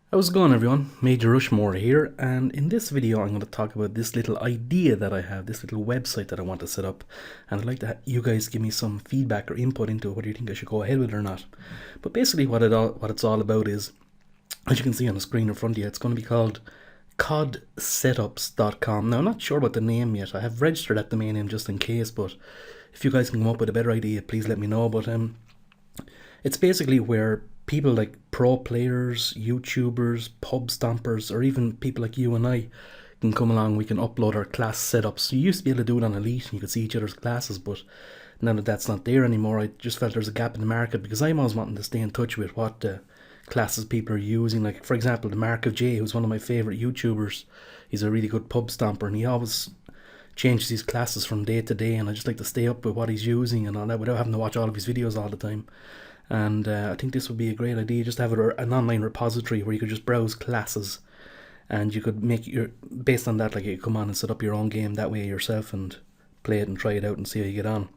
How's it going, everyone? MajorRushMore here, and in this video I'm going to talk about this little idea that I have, this little website that I want to set up, and I'd like to you guys give me some feedback or input into whether you think I should go ahead with it or not. But basically what it's all about is, as you can see on the screen in front of you, it's going to be called codsetups.com. Now, I'm not sure about the name yet. I have registered that domain name just in case, but if you guys can come up with a better idea, please let me know. But it's basically where people like pro players, YouTubers, pub stompers, or even people like you and I can come along. We can upload our class setups. You used to be able to do it on Elite and you could see each other's classes, but now that that's not there anymore, I just felt there's a gap in the market because I'm always wanting to stay in touch with what classes people are using. Like, for example, the Mark of J, who's one of my favourite YouTubers. He's a really good pub stomper and he always changes his classes from day to day, and I just like to stay up with what he's using and all that without having to watch all of his videos all the time. And I think this would be a great idea, just to have an online repository where you could just browse classes and you could make your, based on that, like you could come on and set up your own game that way yourself and play it and try it out and see how you get on.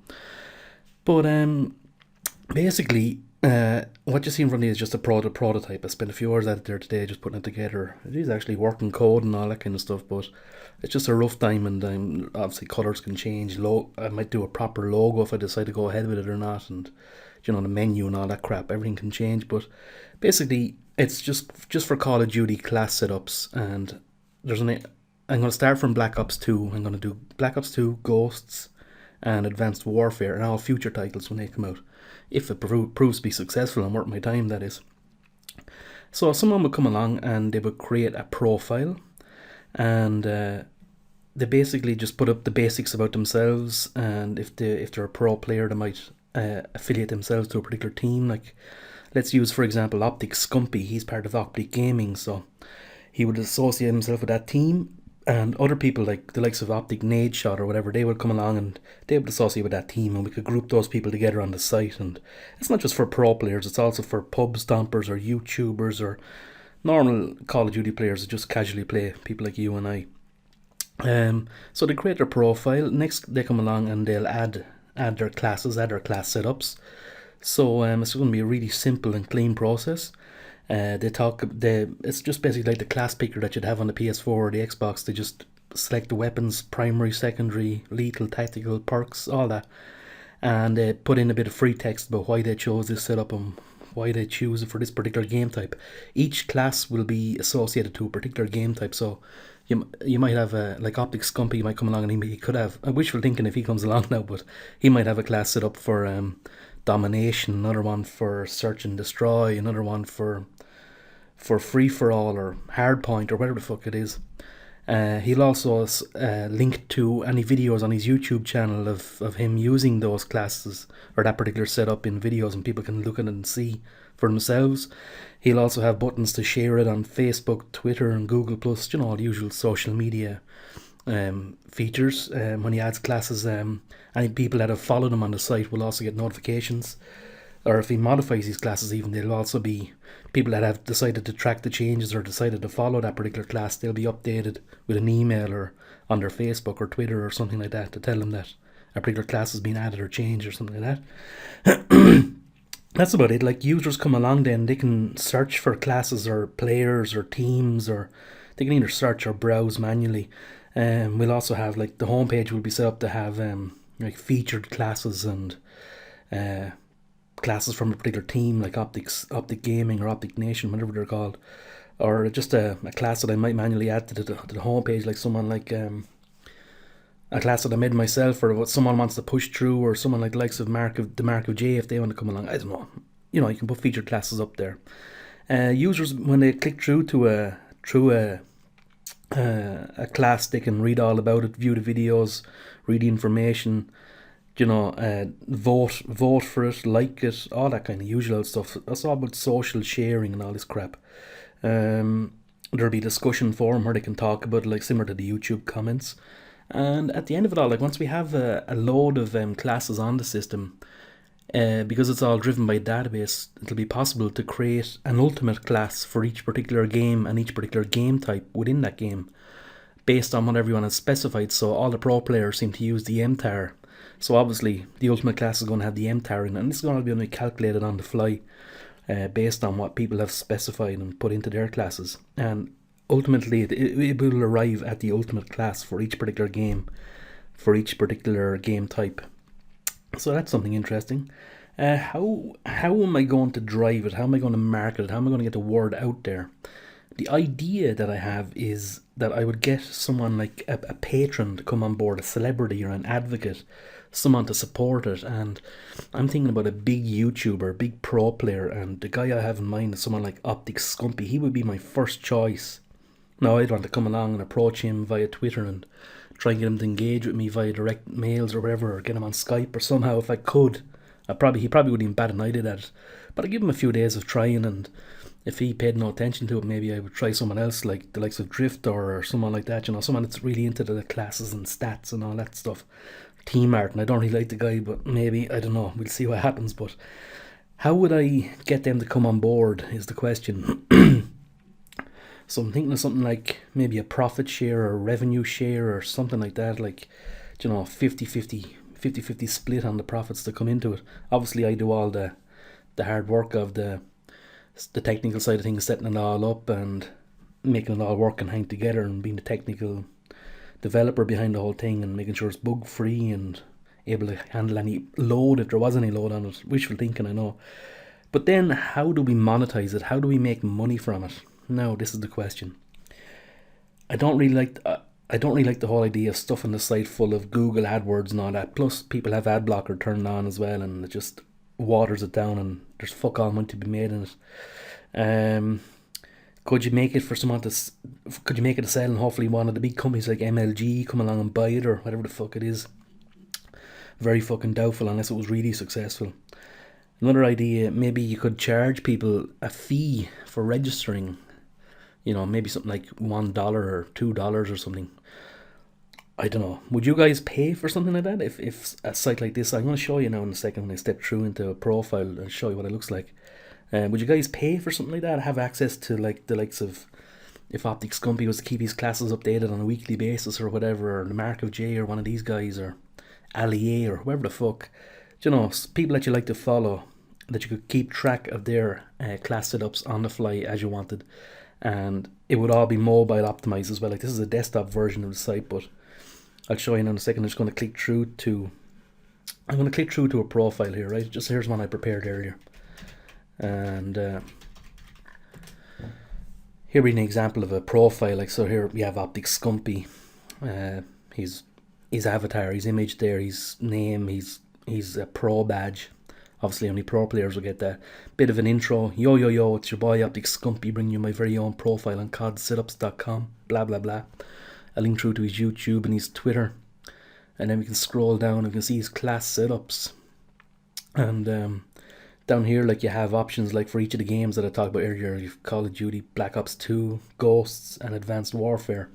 But basically, what you see in front of you is just a prototype. I spent a few hours at it there today just putting it together. It is actually working code and all that kind of stuff, but it's just a rough time, and obviously colours can change. I might do a proper logo if I decide to go ahead with it or not, and the menu and all that crap, everything can change. But basically it's just for Call of Duty class setups, and I'm going to start from Black Ops 2. I'm going to do Black Ops 2, Ghosts, and Advanced Warfare, and all future titles when they come out, if it proves to be successful and worth my time, that is. So someone would come along and they would create a profile, and they basically just put up the basics about themselves, and if they're a pro player, they might affiliate themselves to a particular team. Like, let's use for example Optic Scumpy. He's part of Optic Gaming, so he would associate himself with that team, and other people like the likes of Optic Nade Shot or whatever, they would come along and they would associate with that team, and we could group those people together on the site. And it's not just for pro players, it's also for pub stompers or YouTubers or normal Call of Duty players that just casually play, people like you and I. So they create their profile. Next they come along and they'll add their classes, add their class setups. So it's going to be a really simple and clean process. It's just basically like the class picker that you'd have on the PS4 or the Xbox. They just select the weapons, primary, secondary, lethal, tactical, perks, all that, and they put in a bit of free text about why they chose this setup and why they choose it for this particular game type. Each class will be associated to a particular game type, so you might have like Optic Scumpy. You might come along and he could have, I'm wishful thinking if he comes along now, but he might have a class set up for domination, another one for search and destroy, another one for free for all or hard point or whatever the fuck it is. He'll also link to any videos on his YouTube channel of him using those classes or that particular setup in videos, and people can look at it and see for themselves. He'll also have buttons to share it on Facebook, Twitter, and Google Plus. All the usual social media features. When he adds classes, any people that have followed him on the site will also get notifications. Or if he modifies these classes, even, they'll also be people that have decided to track the changes or decided to follow that particular class. They'll be updated with an email or on their Facebook or Twitter or something like that to tell them that a particular class has been added or changed or something like that. That's about it. Like, users come along, then they can search for classes or players or teams, or they can either search or browse manually. We'll also have, like, the homepage will be set up to have like featured classes and classes from a particular team, like Optic Gaming or Optic Nation, whatever they're called, or just a class that I might manually add to the homepage, like someone like a class that I made myself, or what someone wants to push through, or someone like the likes of the Mark of J, if they want to come along. I don't know. You can put featured classes up there. Users, when they click through a class, they can read all about it, view the videos, read the information, vote for it, like it, all that kind of usual stuff. That's all about social sharing and all this crap. There'll be a discussion forum where they can talk about it, like similar to the YouTube comments. And at the end of it all, like once we have a load of classes on the system, because it's all driven by database, it'll be possible to create an ultimate class for each particular game and each particular game type within that game, based on what everyone has specified. So all the pro players seem to use the MTAR. So obviously the ultimate class is going to have the MTAR in it, and this is going to be calculated on the fly. based on what people have specified and put into their classes. And ultimately, it will arrive at the ultimate class for each particular game, for each particular game type. So that's something interesting. How am I going to drive it? How am I going to market it? How am I going to get the word out there? The idea that I have is that I would get someone like a patron to come on board, a celebrity or an advocate, someone to support it. And I'm thinking about a big YouTuber, big pro player, and the guy I have in mind is someone like Optic Scumpy. He would be my first choice. Now I'd want to come along and approach him via Twitter and try and get him to engage with me via direct mails or whatever, or get him on Skype or somehow if I could. He probably wouldn't even bat an eyelid at it. But I'd give him a few days of trying, and if he paid no attention to it, maybe I would try someone else like the likes of Drifter or someone like that, someone that's really into the classes and stats and all that stuff. Team art, and I don't really like the guy, but maybe, I don't know, we'll see what happens. But how would I get them to come on board is the question. So I'm thinking of something like maybe a profit share or revenue share or something like that, like 50-50 split on the profits that come into it. Obviously I do all the hard work of the technical side of things, setting it all up and making it all work and hang together, and being the technical developer behind the whole thing and making sure it's bug free and able to handle any load if there was any load on it. Wishful thinking, I know. But then how do we monetize it? How do we make money from it? Now this is the question. I don't really like the whole idea of stuffing the site full of Google AdWords and all that. Plus people have ad blocker turned on as well, and it just waters it down, and there's fuck all money to be made in it. Could you make it for someone to sell, and hopefully one of the big companies like MLG come along and buy it, or whatever the fuck it is? Very fucking doubtful unless it was really successful. Another idea, maybe you could charge people a fee for registering. Maybe something like $1 or $2 or something. I don't know. Would you guys pay for something like that? If a site like this, I'm going to show you now in a second when I step through into a profile and show you what it looks like. Would you guys pay for something like that? Have access to like the likes of, if Optic Scumpy was to keep his classes updated on a weekly basis or whatever, or the Mark of J or one of these guys, or Ali or whoever the fuck. People that you like to follow, that you could keep track of their class setups on the fly as you wanted. And it would all be mobile optimized as well. Like, this is a desktop version of the site, but I'll show you in a second. I'm just going to click through to a profile here, right? Just here's one I prepared earlier. And here we an example of a profile. Like, so here we have Optic Scumpy. His avatar, his image there, his name, his a pro badge. Obviously only pro players will get that. Bit of an intro. Yo, it's your boy Optic Scumpy bringing you my very own profile on codsetups.com. Blah, blah, blah. A link through to his YouTube and his Twitter. And then we can scroll down and we can see his class setups. And down here, like, you have options like for each of the games that I talked about earlier. You've Call of Duty, Black Ops 2, Ghosts, and Advanced Warfare.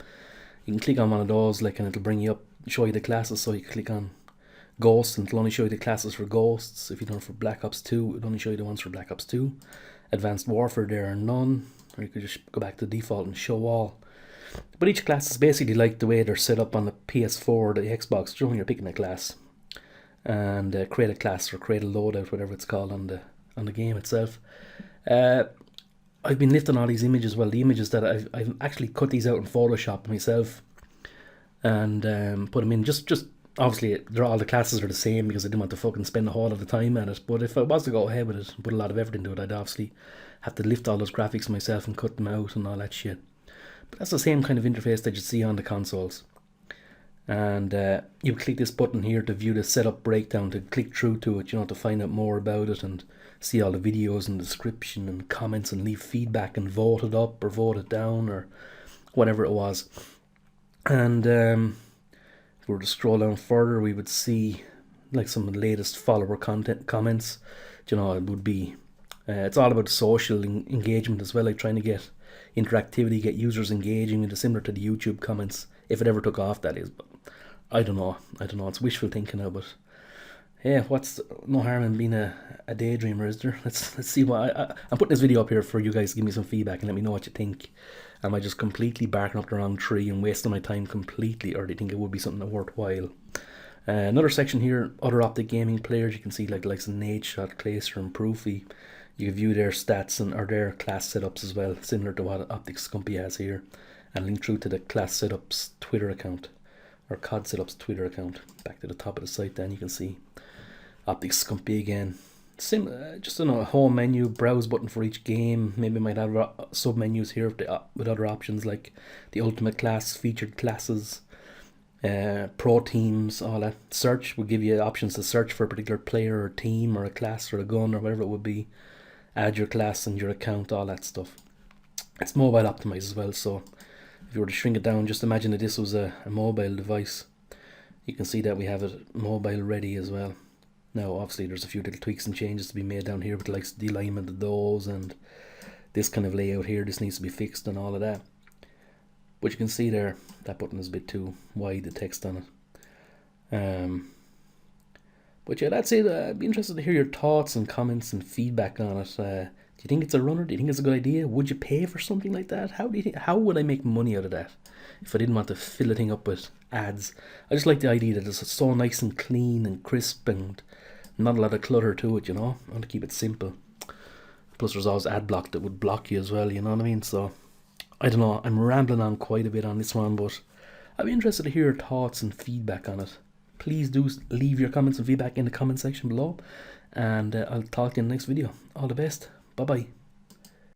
You can click on one of those, like, and it'll bring you up, show you the classes. So you can click on Ghosts, and it'll only show you the classes for Ghosts. If you don't for Black Ops 2, it'll only show you the ones for Black Ops 2. Advanced Warfare, there are none. Or you could just go back to default and show all. But each class is basically like the way they're set up on the PS4 or the Xbox. When you're picking a class and create a class or create a loadout, whatever it's called on the game itself. I've been lifting all these images. Well, the images that I've actually cut these out in Photoshop myself and put them in. Just obviously, all the classes are the same because I didn't want to fucking spend a whole lot of the time at it. But if I was to go ahead with it and put a lot of effort into it, I'd obviously have to lift all those graphics myself and cut them out and all that shit. But that's the same kind of interface that you see on the consoles. And you click this button here to view the setup breakdown, to click through to it, to find out more about it and see all the videos and description and comments and leave feedback and vote it up or vote it down or whatever it was. And if we were to scroll down further, we would see like some of the latest follower comments. It would be it's all about social engagement as well, like trying to get interactivity, get users engaging, and similar to the YouTube comments, if it ever took off, that is. But I don't know, it's wishful thinking now, but yeah, what's no harm in being a daydreamer, is there? Let's see what I'm putting this video up here for you guys to give me some feedback and let me know what you think. Am I just completely barking up the wrong tree and wasting my time completely, or do you think it would be something worthwhile? Another section here, other Optic gaming players. You can see like likes of Nadeshot, Clacer and Proofy. You can view their stats and or their class setups as well, similar to what Optics Scumpy has here, and link through to the class setups Twitter account or COD setups Twitter account. Back to the top of the site, then you can see Optics Scumpy again. Just on a home menu, browse button for each game. Maybe might have sub menus here with other options like the ultimate class, featured classes, pro teams, all that. Search will give you options to search for a particular player or team or a class or a gun or whatever it would be. Add your class and your account, all that stuff. It's mobile optimized as well, so if you were to shrink it down, just imagine that this was a mobile device. You can see that we have it mobile ready as well. Now obviously there's a few little tweaks and changes to be made down here with like the alignment of those and this kind of layout here. This needs to be fixed and all of that. But you can see there, that button is a bit too wide, the text on it. But yeah, that's it. I'd be interested to hear your thoughts and comments and feedback on it. Do you think it's a runner? Do you think it's a good idea? Would you pay for something like that? How would I make money out of that if I didn't want to fill the thing up with ads? I just like the idea that it's so nice and clean and crisp and not a lot of clutter to it, you know. I want to keep it simple. Plus there's always ad block that would block you as well, you know what I mean? So I don't know, I'm rambling on quite a bit on this one, but I'd be interested to hear your thoughts and feedback on it. Please do leave your comments and feedback in the comment section below, and I'll talk to you in the next video. All the best. Bye bye.